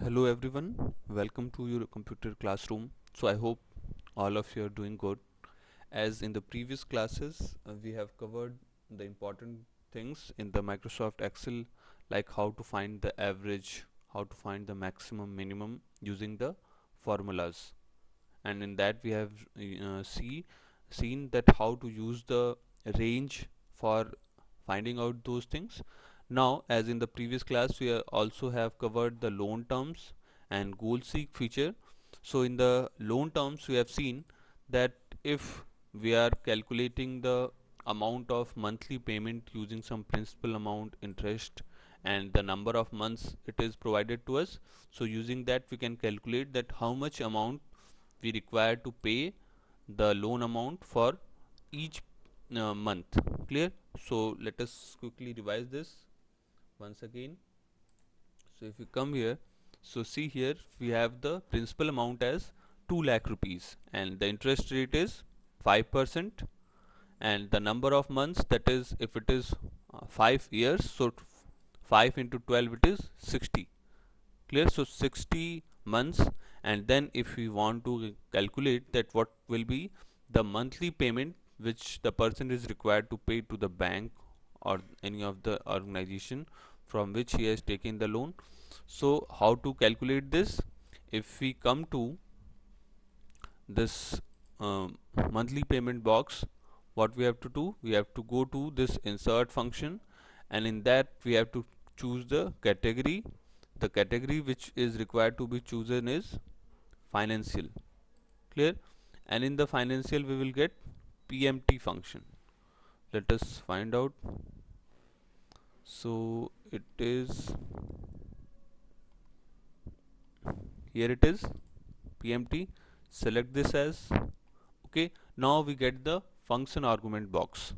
Hello everyone, welcome to your computer classroom. So I hope all of you are doing good. As in the previous classes, we have covered the important things in the Microsoft Excel, like how to find the average, how to find the maximum minimum using the formulas. And in that we have seen that how to use the range for finding out those things. Now, as in the previous class, we also have covered the loan terms and goal seek feature. So in the loan terms, we have seen that if we are calculating the amount of monthly payment using some principal amount, interest, and the number of months it is provided to us, so using that we can calculate that how much amount we require to pay the loan amount for each month. Clear? So let us quickly revise this once again. So if you come here, so see here we have the principal amount as 2 lakh rupees and the interest rate is 5%, and the number of months, that is if it is 5 years, so 5 into 12 it is 60. Clear? So 60 months, and then if we want to calculate that what will be the monthly payment which the person is required to pay to the bank or any of the organization from which he has taken the loan. So how to calculate this? If we come to this monthly payment box, what we have to do, we have to go to this insert function, and in that we have to choose the category. The category which is required to be chosen is financial. Clear? And in the financial we will get PMT function. Let us find out. So it is, here it is, PMT. Select this as okay. Now we get the function argument box,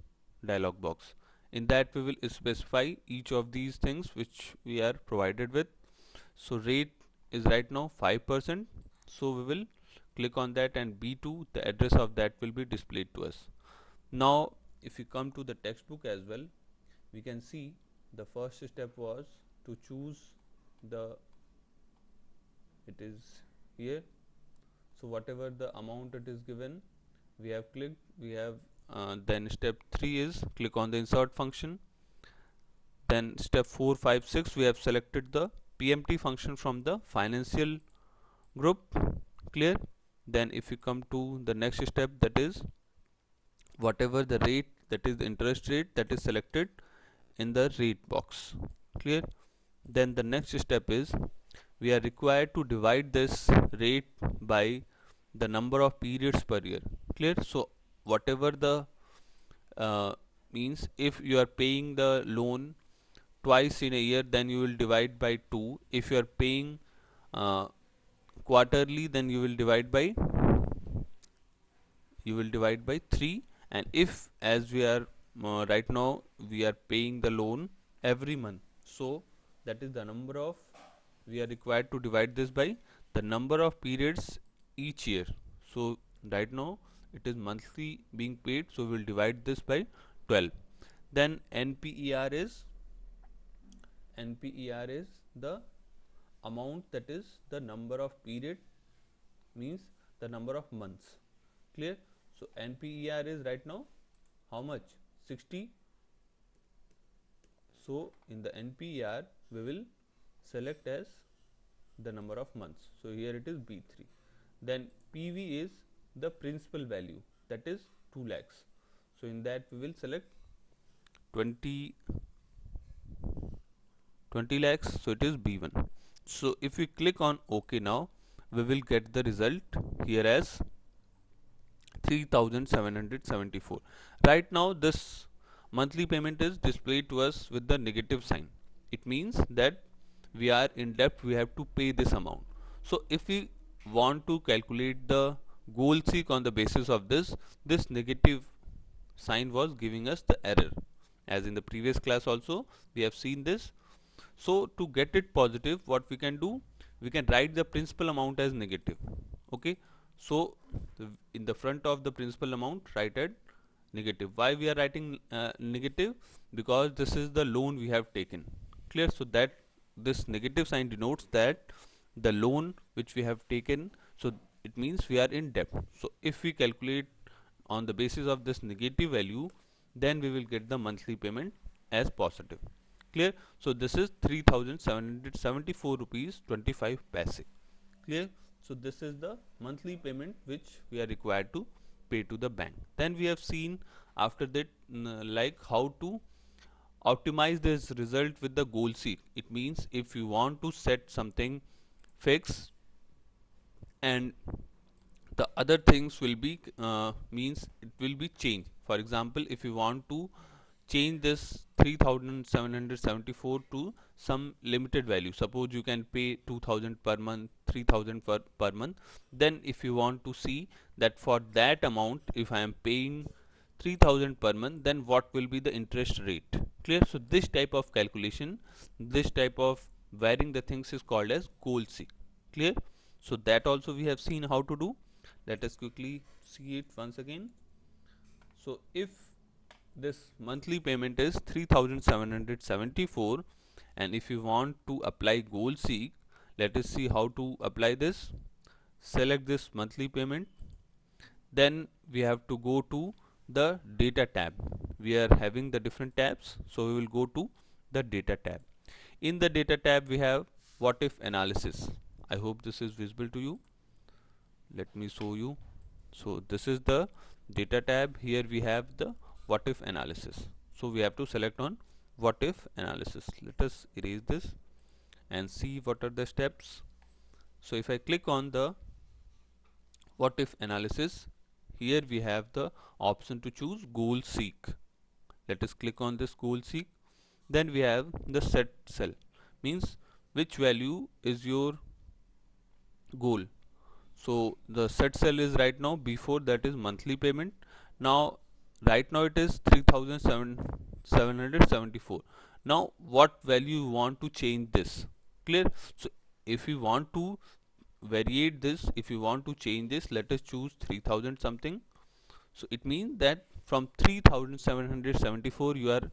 dialog box. In that we will specify each of these things which we are provided with. So rate is right now 5%, so we will click on that, and B2, the address of that will be displayed to us. Now if you come to the textbook as well, we can see the first step was to choose the, it is here. So whatever the amount it is given, we have clicked, we have then step 3 is click on the insert function. Then step 4, 5, 6 we have selected the PMT function from the financial group. Clear? Then if you come to the next step, that is whatever the rate, that is the interest rate, that is selected in the rate box. Clear? Then the next step is we are required to divide this rate by the number of periods per year. Clear? So whatever the means, if you are paying the loan twice in a year, then you will divide by 2. If you are paying uh, quarterly, then you will divide by 3. And if, as we are right now we are paying the loan every month, so that is the number of, we are required to divide this by the number of periods each year. So right now it is monthly being paid, so we will divide this by 12. Then NPER is the amount, that is the number of period, means the number of months. Clear? So NPER is right now how much? 60. So in the NPER we will select as the number of months. So here it is B3. Then PV is the principal value, that is 2 lakhs. So in that we will select 20 lakhs, so it is B1. So if we click on OK now, we will get the result here as 3774. Right now this monthly payment is displayed to us with the negative sign. It means that we are in debt, we have to pay this amount. So if we want to calculate the goal seek on the basis of this negative sign was giving us the error. As in the previous class also we have seen this. So to get it positive, what we can do, we can write the principal amount as negative. Okay, so in the front of the principal amount write it negative. Why we are writing negative? Because this is the loan we have taken. Clear? So that this negative sign denotes that the loan which we have taken, so it means we are in debt. So if we calculate on the basis of this negative value, then we will get the monthly payment as positive. Clear? So this is 3774 rupees 25 paise. Clear? So this is the monthly payment which we are required to pay to the bank. Then we have seen after that like how to optimize this result with the goal seek. It means if you want to set something fixed and the other things will be means it will be changed. For example, if you want to change this 3774 to some limited value, suppose you can pay 2000 per month, 3000 per month, then if you want to see that for that amount, if I am paying 3000 per month, then what will be the interest rate? Clear? So this type of calculation, this type of varying the things is called as goal seek. Clear? So that also we have seen how to do. Let us quickly see it once again. So if this monthly payment is 3774 and if you want to apply goal seek, let us see how to apply this. Select this monthly payment, then we have to go to the data tab. We are having the different tabs, so we will go to the data tab. In the data tab we have what if analysis. I hope this is visible to you. Let me show you. So this is the data tab. Here we have the what if analysis, so we have to select on what if analysis. Let us erase this and see what are the steps. So if I click on the what if analysis, here we have the option to choose goal seek. Let us click on this goal seek. Then we have the set cell, means which value is your goal. So the set cell is right now, before that is monthly payment. Now right now it is 3774. Now what value you want to change this? Clear? So if you want to variate this, if you want to change this, let us choose 3000 something. So it means that from 3774 you are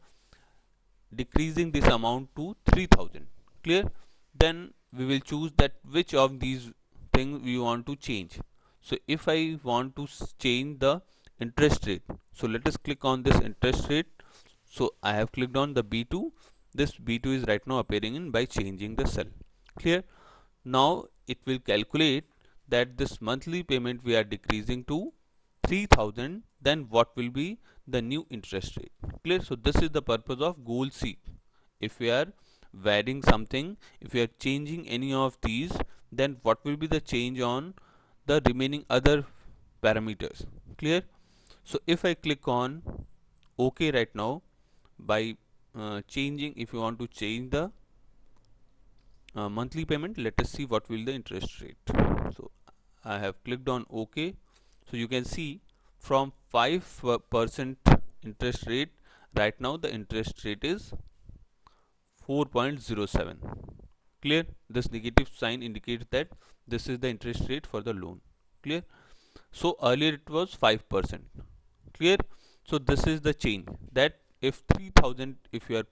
decreasing this amount to 3000. Clear? Then we will choose that which of these things we want to change. So if I want to change the interest rate, so let us click on this interest rate. So I have clicked on the B2. This B2 is right now appearing in by changing the cell. Clear? Now it will calculate that this monthly payment we are decreasing to 3000, then what will be the new interest rate? Clear? So this is the purpose of goal seek. If we are varying something, if we are changing any of these, then what will be the change on the remaining other parameters? Clear? So if I click on OK right now, by changing, if you want to change the monthly payment, let us see what will the interest rate. So I have clicked on OK. So you can see from 5% interest rate, right now the interest rate is 4.07. Clear? This negative sign indicates that this is the interest rate for the loan. Clear? So earlier it was 5%. Clear? So this is the change, that if 3000, if you are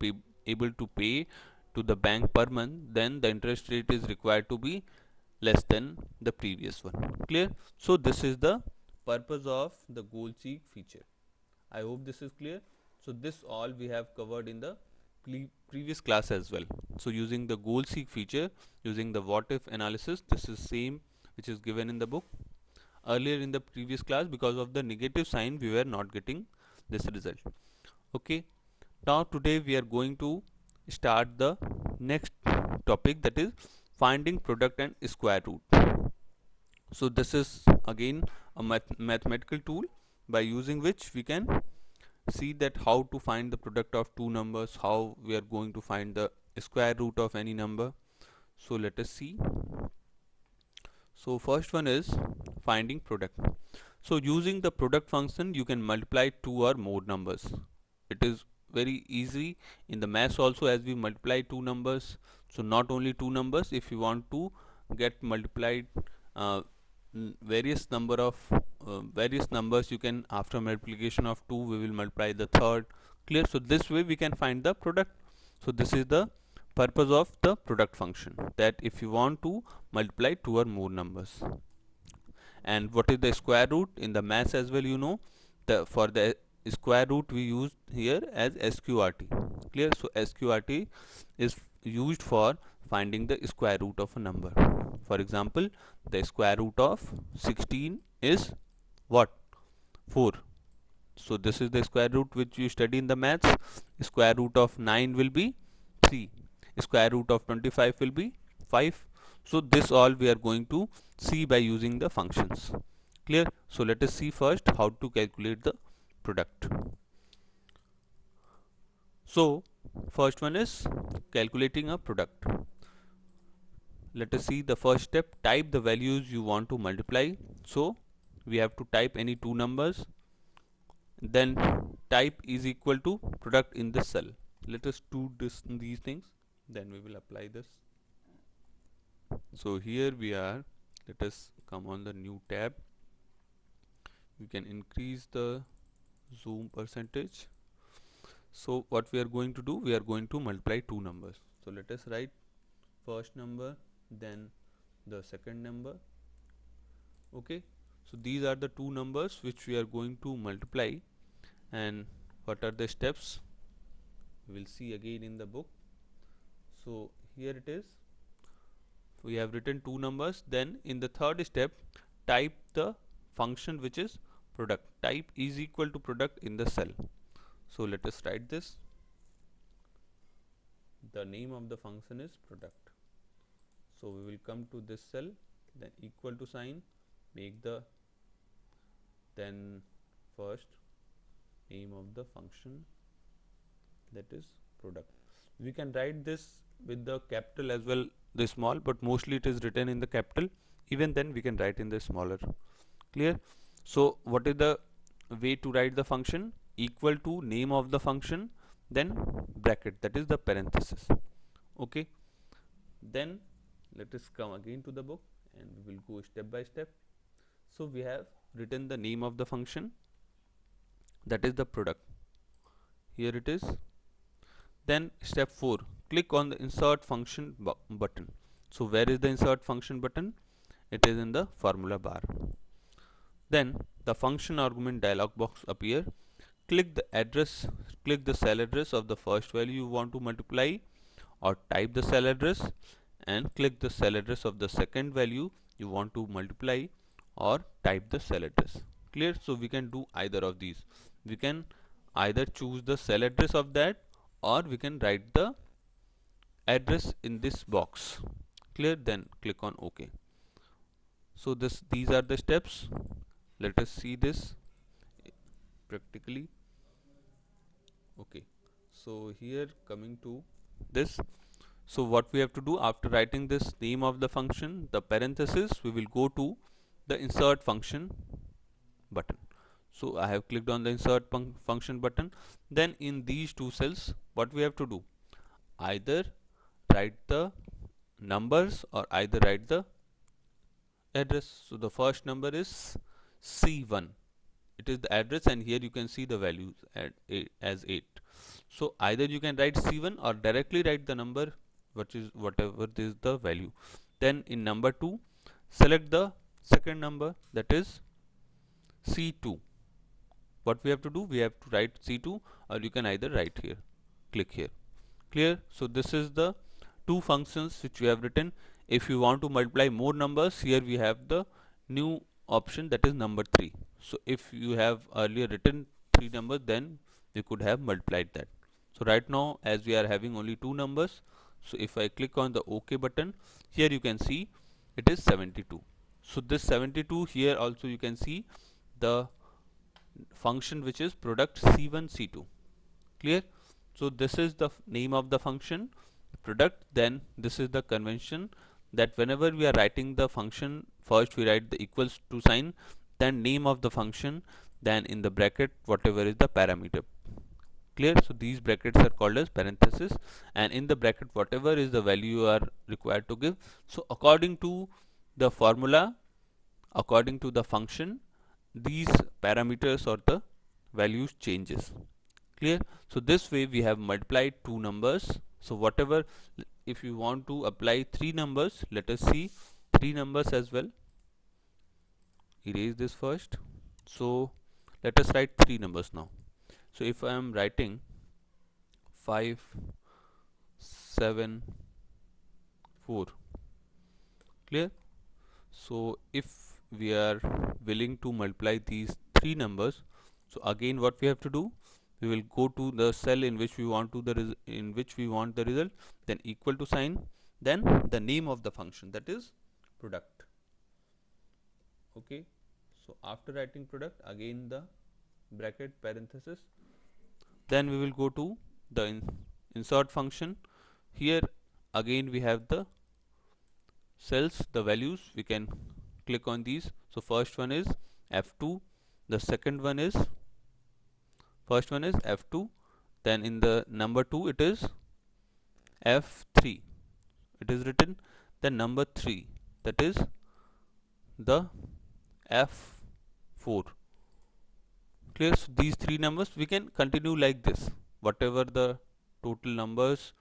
able to pay to the bank per month, then the interest rate is required to be less than the previous one. Clear? So this is the purpose of the goal seek feature. I hope this is clear. So this all we have covered in the previous class as well. So using the goal seek feature, using the what if analysis, this is same which is given in the book. Earlier in the previous class, because of the negative sign, we were not getting this result. Okay, now today we are going to start the next topic, that is finding product and square root. So this is again a mathematical tool by using which we can see that how to find the product of two numbers, how we are going to find the square root of any number. So let us see. So first one is finding product. So using the product function, you can multiply two or more numbers. It is very easy in the maths also, as we multiply two numbers. So not only two numbers, if you want to get multiplied various numbers, you can, after multiplication of 2 we will multiply the third. Clear? So this way we can find the product. So this is the purpose of the product function, that if you want to multiply two or more numbers. And what is the square root? In the maths as well, you know, for the square root we use here as sqrt. Clear? So sqrt is used for finding the square root of a number. For example, the square root of 16 is what? 4. So this is the square root which you study in the maths. Square root of 9 will be 3. Square root of 25 will be 5. So this all we are going to see by using the functions. Clear? So let us see first how to calculate the product. So first one is calculating a product. Let us see the first step. Type the values you want to multiply. So we have to type any two numbers, then type is equal to product in the cell. Let us do these things, then we will apply this. So here we are. Let us come on the new tab. We can increase the zoom percentage. So what we are going to do, we are going to multiply two numbers. So let us write first number, then the second number. Okay, so these are the two numbers which we are going to multiply. And what are the steps, we will see again in the book. So here it is, we have written two numbers. Then in the third step, type the function which is product. Type is equal to product in the cell. So let us write this. The name of the function is product. So we will come to this cell, then equal to sign, make the, then first name of the function, that is product. We can write this with the capital as well, the small, but mostly it is written in the capital. Even then we can write in the smaller. Clear? So what is the way to write the function? Equal to name of the function, then bracket, that is the parenthesis. Okay, then let us come again to the book and we will go step by step. So we have written the name of the function, that is the product. Here it is. Then step 4, click on the insert function button. So where is the insert function button? It is in the formula bar. Then the function argument dialog box appear. Click the cell address of the first value you want to multiply, or type the cell address, and click the cell address of the second value you want to multiply, or type the cell address. Clear? So we can do either of these. We can either choose the cell address of that, or we can write the address in this box. Clear? Then click on OK. So these are the steps. Let us see this practically. Okay, so here coming to this, so what we have to do after writing this name of the function, the parenthesis, we will go to the insert function button. So I have clicked on the insert function button. Then in these two cells, what we have to do, either write the numbers or either write the address. So the first number is C1, it is the address, and here you can see the values as 8. So either you can write C1 or directly write the number which is whatever is the value. Then in number 2, select the second number, that is C2. What we have to do, we have to write C2, or you can either write here, click here. Clear? So this is the two functions which we have written. If you want to multiply more numbers, here we have the new option, that is number 3. So if you have earlier written 3 numbers, then we could have multiplied that. So right now, as we are having only 2 numbers, so if I click on the OK button, here you can see it is 72. So this 72, here also you can see the function which is product C1 C2. Clear? So this is the name of the function product. Then this is the convention, that whenever we are writing the function, first we write the equals to sign, then name of the function, then in the bracket whatever is the parameter. Clear? So these brackets are called as parenthesis, and in the bracket whatever is the value you are required to give. So according to the formula, according to the function, these parameters or the values changes. Clear? So this way we have multiplied two numbers So whatever, if you want to apply three numbers, let us see three numbers as well. Erase this first. So let us write three numbers now. So if I am writing 5 7 4, clear? So if we are willing to multiply these three numbers, so again what we have to do, we will go to the cell in which we want to the result, then equal to sign, then the name of the function, that is product. Okay, so after writing product, again the bracket parenthesis, then we will go to the insert function. Here again we have the cells, the values, we can click on these. So first one is F2, the second one is F2, then in the number 2 it is F3, it is written, then number 3, that is the F4. Clear? So these three numbers we can continue like this, whatever the total numbers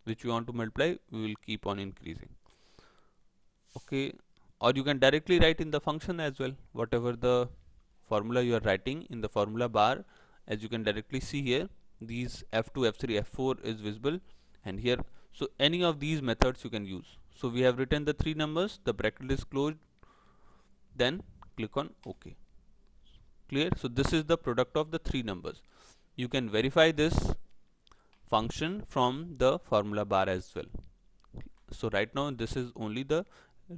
which we want to multiply, we will keep on increasing. Okay, or you can directly write in the function as well, whatever the formula you are writing in the formula bar. As you can directly see here, these F2, F3, F4 is visible, and here, so any of these methods you can use. So we have written the three numbers, the bracket is closed, then click on OK. Clear? So this is the product of the three numbers. You can verify this function from the formula bar as well. So right now this is only the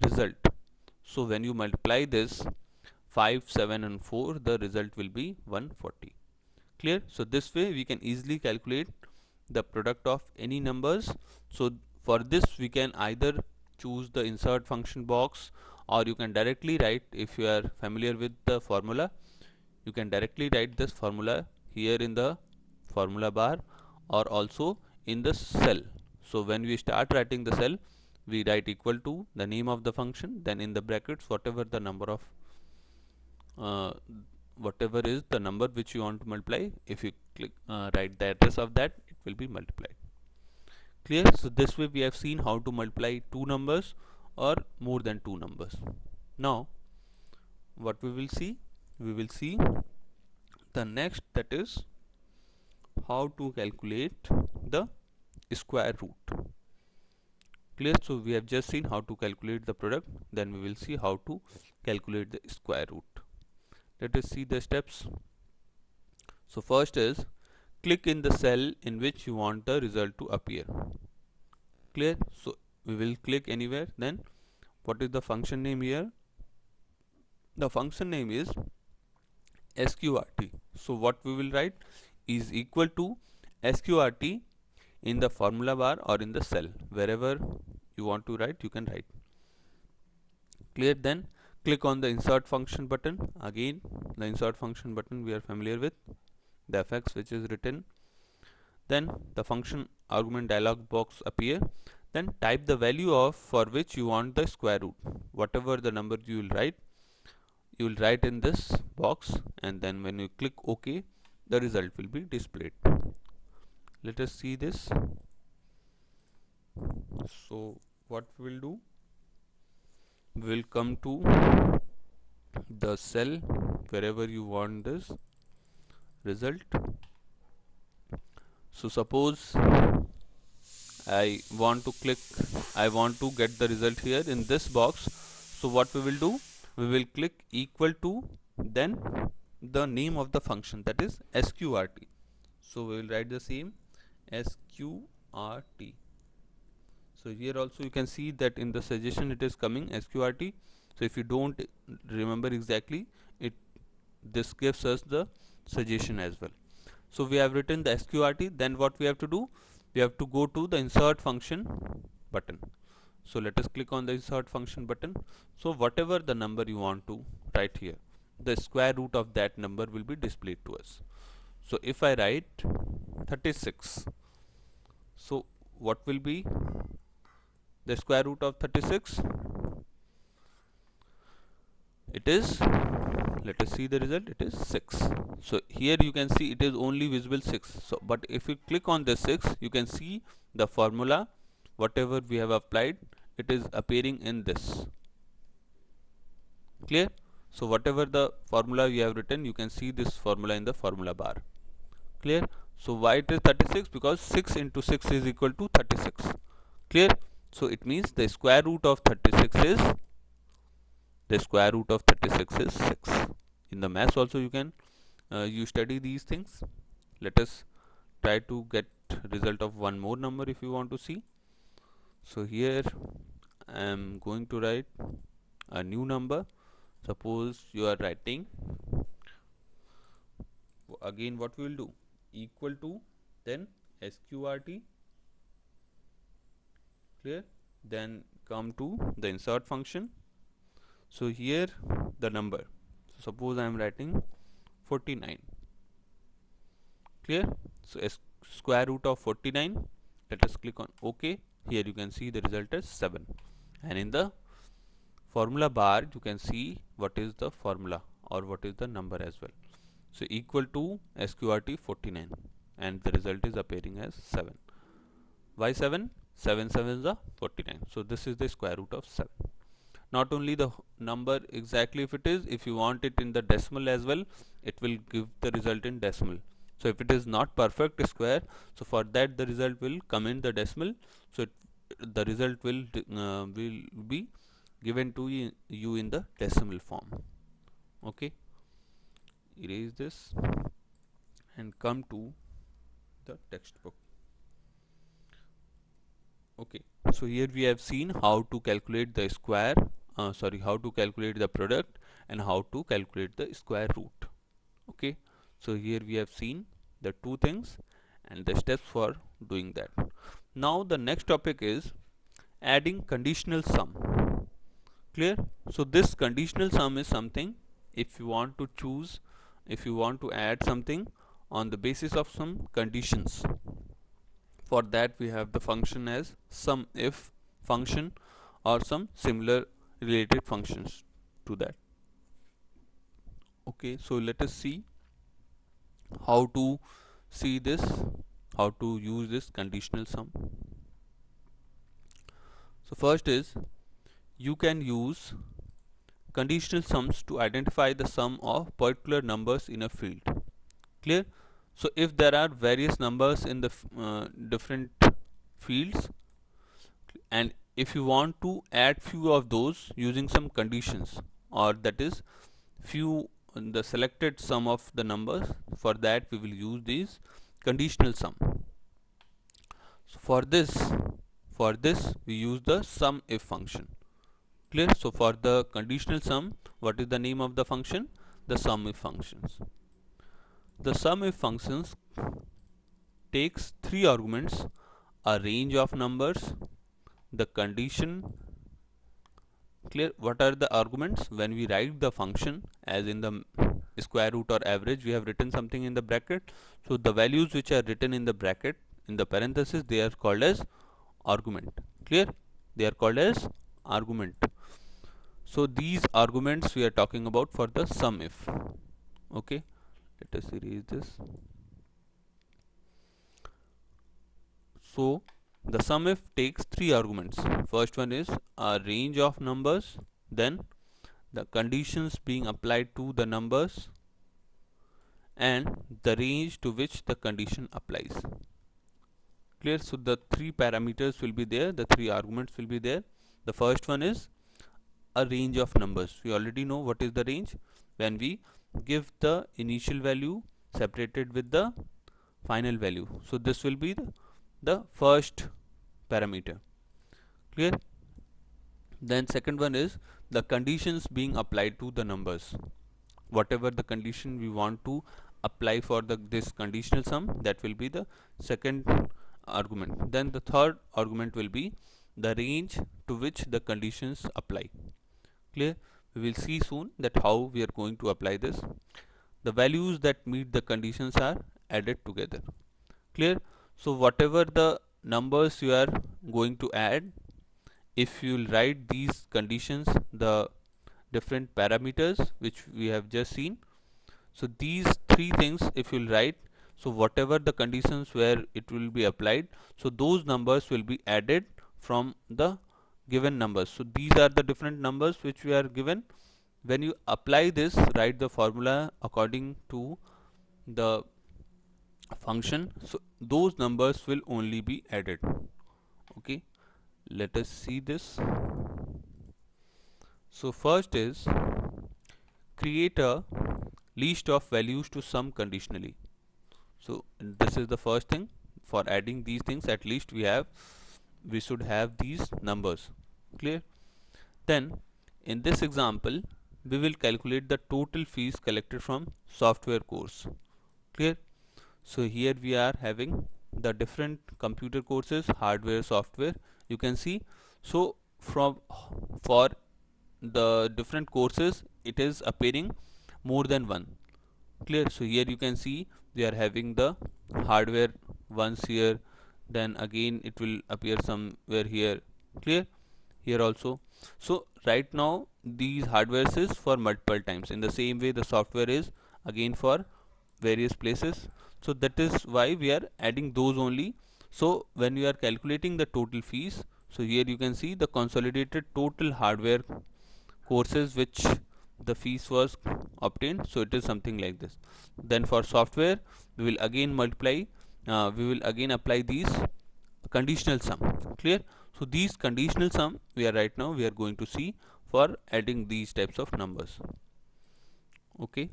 result. So when you multiply this 5, 7 and 4, the result will be 140. Clear? So this way we can easily calculate the product of any numbers. So for this we can either choose the insert function box, or you can directly write, if you are familiar with the formula, you can directly write this formula here in the formula bar or also in the cell. So when we start writing the cell, we write equal to the name of the function, then in the brackets whatever the number of whatever is the number which you want to multiply, if you click write the address of that, it will be multiplied. Clear? So this way we have seen how to multiply two numbers or more than two numbers. Now what we will see the next, that is how to calculate the square root. Clear? So we have just seen how to calculate the product, then we will see how to calculate the square root. Let us see the steps. So first is click in the cell in which you want the result to appear. Clear? So we will click anywhere. Then what is the function name here? The function name is sqrt. So what we will write is equal to sqrt in the formula bar or in the cell, wherever you want to write you can write. Clear? Then click on the insert function button. Again the insert function button we are familiar with, the fx which is written. Then the function argument dialog box appear. Then type the value of for which you want the square root, whatever the number you will write in this box, and then when you click OK, the result will be displayed. Let us see this. So what we will do, we will come to the cell wherever you want this result. So suppose I want to get the result here in this box. So what we will do, we will click equal to, then the name of the function, that is sqrt. So we will write the same sqrt. So here also you can see that in the suggestion it is coming sqrt. So if you don't remember exactly, this gives us the suggestion as well. So we have written the sqrt. Then what we have to do, we have to go to the insert function button. So let us click on the insert function button. So whatever the number you want to write here, the square root of that number will be displayed to us. So if I write 36, so what will be the square root of 36? It is let us see the result. It is 6. So here you can see it is only visible 6. So but if you click on this 6, you can see the formula whatever we have applied, it is appearing in this. Clear? So whatever the formula you have written, you can see this formula in the formula bar. Clear? So why it is 36? Because 6 into 6 is equal to 36. Clear? So it means the square root of 36 is 6. In the maths also you can you study these things. Let us try to get result of one more number if you want to see. So here I am going to write a new number. Suppose you are writing, again what we will do, equal to, then sqrt. Clear? Then come to the insert function. So here the number, so suppose I am writing 49. Clear? So square root of 49, let us click on OK. Here you can see the result is 7, and in the formula bar you can see what is the formula or what is the number as well. So equal to sqrt 49, and the result is appearing as 7. Why 7? 7 7 is the 49. So this is the square root of 7. Not only the number exactly if it is, if you want it in the decimal as well, it will give the result in decimal. So if it is not perfect square, so for that the result will come in the decimal. So the result will be given to you in the decimal form. Okay, erase this and come to the textbook. Okay, so here we have seen how to calculate the square, how to calculate the product and how to calculate the square root. Okay, so here we have seen the two things and the steps for doing that. Now the next topic is adding conditional sum. Clear? So this conditional sum is something, if you want to choose, if you want to add something on the basis of some conditions. For that we have the function as SUMIF function or some similar related functions to that. Okay, so let us see how to see this, how to use this conditional sum. So first is, you can use conditional sums to identify the sum of particular numbers in a field. Clear? So if there are various numbers in the different fields, and if you want to add few of those using some conditions, or that is few the selected sum of the numbers, for that we will use these conditional sum. So for this we use the SUMIF function. Clear? So for the conditional sum, what is the name of the function? The SUMIF functions. The SUMIF functions takes three arguments: a range of numbers, the condition. Clear? What are the arguments? When we write the function, as in the square root or average, we have written something in the bracket. So the values which are written in the bracket, in the parenthesis, they are called as argument. Clear? They are called as argument. So these arguments we are talking about for the SUMIF. Okay, let us erase this. So the SUMIF takes three arguments. First one is a range of numbers, then the conditions being applied to the numbers, and the range to which the condition applies. Clear? So the three parameters will be there, the three arguments will be there. The first one is a range of numbers. We already know what is the range. When we give the initial value separated with the final value, so this will be the first parameter. Clear? Then second one is the conditions being applied to the numbers. Whatever the condition we want to apply for this conditional sum, that will be the second argument. Then the third argument will be the range to which the conditions apply. Clear? We will see soon that how we are going to apply this. The values that meet the conditions are added together. Clear? So whatever the numbers you are going to add, if you will write these conditions, the different parameters which we have just seen. So these three things if you'll write, so whatever the conditions where it will be applied, so those numbers will be added from the given numbers. So these are the different numbers which we are given. When you apply this, write the formula according to the function, so those numbers will only be added. Okay, let us see this. So first is create a list of values to sum conditionally. So this is the first thing. For adding these things, at least we should have these numbers. Clear? Then in this example we will calculate the total fees collected from software course. Clear? So here we are having the different computer courses, hardware, software, you can see. So from for the different courses it is appearing more than one. Clear? So here you can see we are having the hardware once here, then again it will appear somewhere here. Clear? Here also. So right now these hardwares is for multiple times, in the same way the software is again for various places. So that is why we are adding those only. So when we are calculating the total fees, so here you can see the consolidated total hardware courses which the fees was obtained, so it is something like this. Then for software we will again we will again apply these conditional sum. Clear? So these conditional sum we are right now we are going to see for adding these types of numbers. Okay,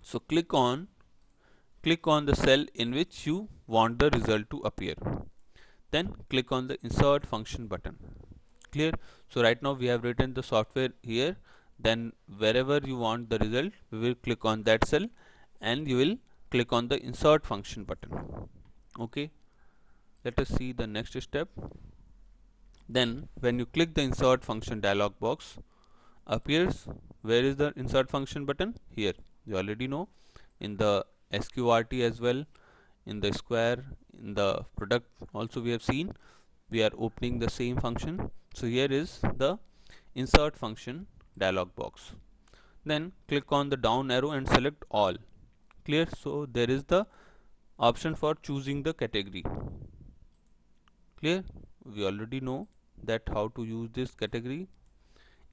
so click on the cell in which you want the result to appear, then click on the insert function button. Clear? So right now we have written the software here, then wherever you want the result we will click on that cell and you will click on the insert function button. Okay, let us see the next step. Then when you click the insert function dialog box appears, where is the insert function button? Here, you already know, in the sqrt as well, in the square, in the product also we have seen we are opening the same function. So here is the insert function dialog box. Then click on the down arrow and select all. Clear? So there is the option for choosing the category. Clear? We already know that how to use this category.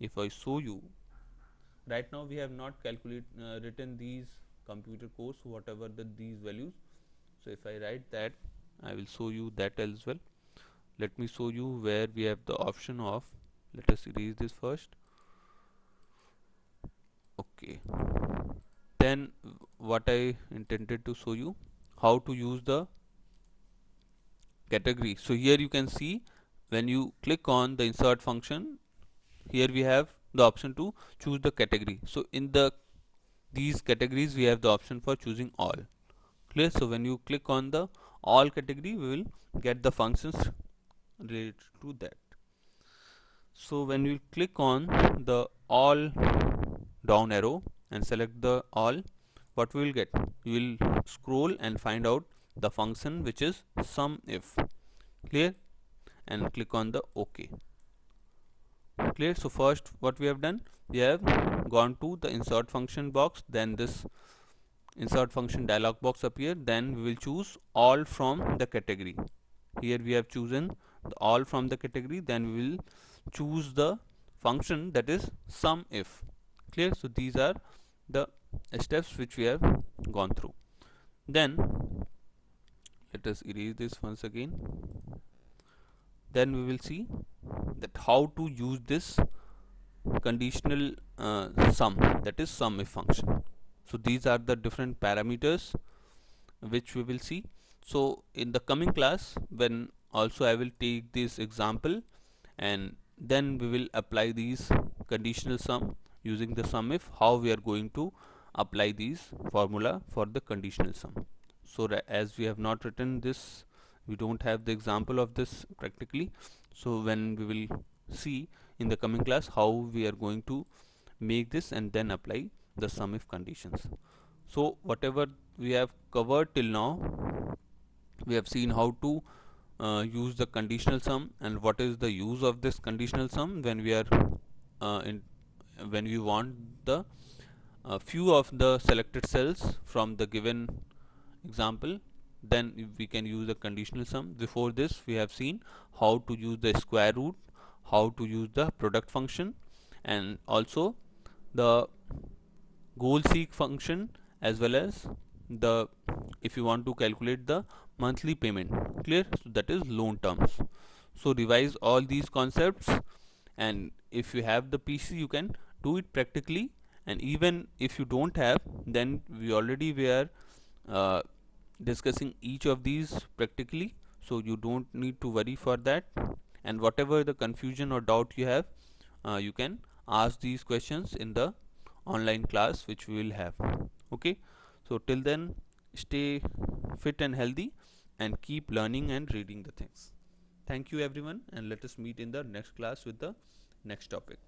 If I show you, right now we have not written these computer course whatever these values. So if I write that, I will show you that as well. Let me show you where we have the option of, let us erase this first. Okay, then what I intended to show you, how to use the category. So here you can see when you click on the insert function, here we have the option to choose the category. So in these categories we have the option for choosing all. Clear? So when you click on the all category we will get the functions related to that. So when you click on the all down arrow and select the all, what we will get? You will scroll and find out the function which is sum if. Clear? And click on the OK. Clear? So first what we have done, we have gone to the insert function box, then this insert function dialog box appear, then we will choose all from the category. Here we have chosen the all from the category, then we will choose the function that is sum if. Clear? So these are the steps which we have gone through. Then let us erase this once again. Then we will see that how to use this conditional sum, that is sum if function. So these are the different parameters which we will see. So in the coming class, when also I will take this example and then we will apply these conditional sum using the sum if, how we are going to apply these formula for the conditional sum. So as we have not written this, we don't have the example of this practically. So when we will see in the coming class how we are going to make this and then apply the sum if conditions. So whatever we have covered till now, we have seen how to use the conditional sum and what is the use of this conditional sum when we are when we want the few of the selected cells from the given example, then we can use a conditional sum. Before this we have seen how to use the square root, how to use the product function, and also the goal seek function, as well as the, if you want to calculate the monthly payment, clear? So that is loan terms. So revise all these concepts, and if you have the PC you can do it practically, and even if you don't have, then we already were uh, discussing each of these practically, so you don't need to worry for that. And whatever the confusion or doubt you have, you can ask these questions in the online class which we will have. Okay, so till then, stay fit and healthy, and keep learning and reading the things. Thank you everyone, and let us meet in the next class with the next topic.